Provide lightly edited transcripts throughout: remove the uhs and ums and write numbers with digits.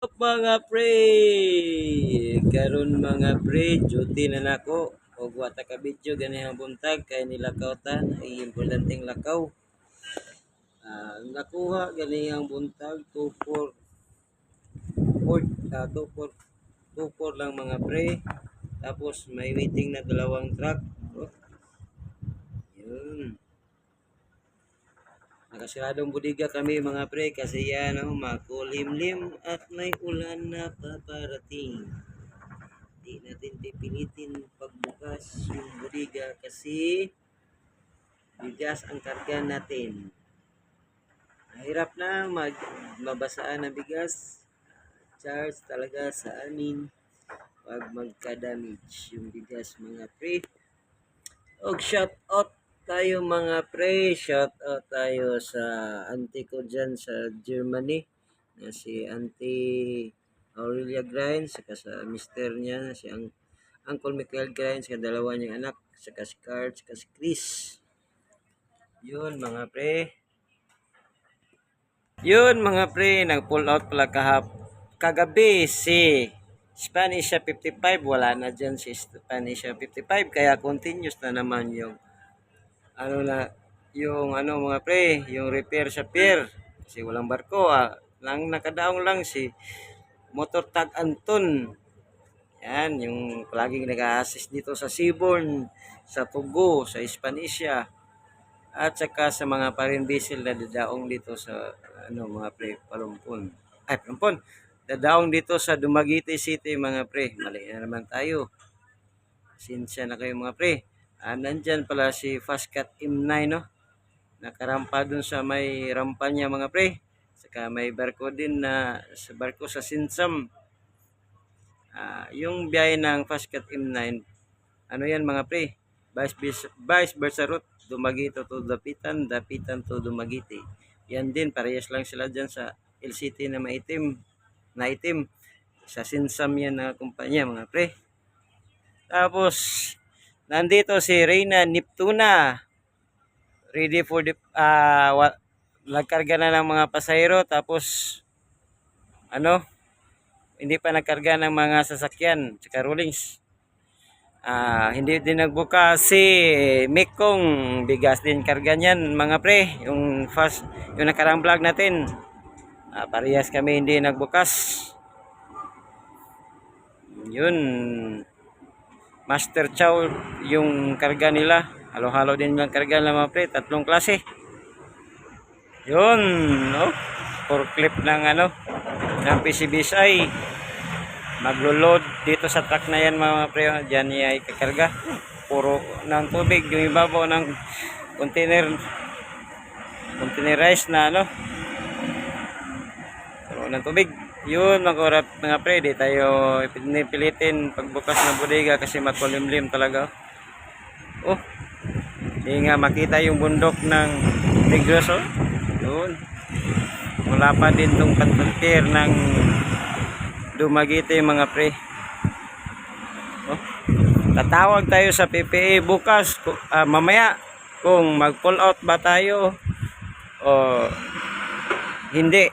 Mga pre, karon mga pre, duty na nako og wata ka video ganihang buntag kay nilakaw ta ay importanteng lakaw. Nakuha ganihang buntag 24 lang mga pre. Tapos may waiting na dalawang truck. Oh, yun. Nakasiradong budiga kami mga pre kasi yan makulimlim at may ulan na paparating. Di natin pipilitin pagbukas yung budiga kasi bigas ang karga natin. Mahirap na mabasaan ng bigas. Charge talaga sa amin pag magka-damage yung bigas mga pre. Og shout out tayo mga pre, shout out tayo sa auntie ko dyan sa Germany na si Auntie Aurelia Grind, saka sa mister niya si Uncle Michael Grind, saka dalawa niyang anak, saka si Card, saka si Chris. Yun mga pre. Yun mga pre, nag-pull out pala kagabi si Spanish 55, wala na dyan si Spanish 55, kaya continuous na naman yung mga pre, yung repair sa pier kasi walang barko, lang nakadaong lang si Motor Tag Anton. Yan, yung palaging nag-a-assist dito sa Seaborn, sa Tugo, sa Hispanisya, at saka sa mga parin diesel na dadaong dito sa mga pre, Palumpon. Dadaong dito sa Dumaguete City mga pre. Mali na naman tayo. Sinsya na kayo mga pre. Nandyan pala si Fastcat M9 no. Nakarampa dun sa may rampa niya mga pre. Saka may barko din na sa barko sa Sinsam. Yung biyahe ng Fastcat M9, ano yan mga pre? Vice versa route. Dumaguete to Dapitan, Dapitan to Dumaguete. Yan din, parehas lang sila dyan sa LCT na itim. Sa Sinsam yan na kumpanya mga pre. Tapos, nandito si Reyna Neptuna. Ready for the, nagkarga na ng mga pasahero. Tapos, hindi pa nagkarga ng mga sasakyan, tsaka rollings. Hindi din nagbuka si Mekong, bigas din karga niyan mga pre, yung nakarang vlog natin. Parehas kami hindi nagbukas. Yun, Master Chow yung karga nila, halo-halo din yung karga nila mga pre, 3 klase. Yun, no? Forklift ng ng PCBSI. Maglo-load dito sa truck na yan mga pre, dyan niya ikakarga. Puro ng tubig, yung ibabaw ng containerized na puro ng tubig. Yun mga pre, di tayo pilitin pagbukas ng bodega kasi makulimlim talaga. Hindi nga makita yung bundok ng Negros. Yun, wala pa din tong pantantir ng Dumaguete mga pre. Tatawag tayo sa PPA bukas, mamaya, kung mag-pull out ba tayo o hindi.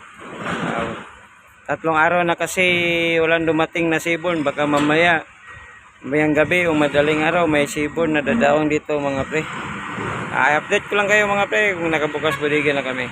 3 araw na kasi walang dumating na Seaborn. Baka mamayang gabi o madaling araw may Seaborn na dadaong dito mga pre. I-update ko lang kayo mga pre kung nakabukas bodega na kami.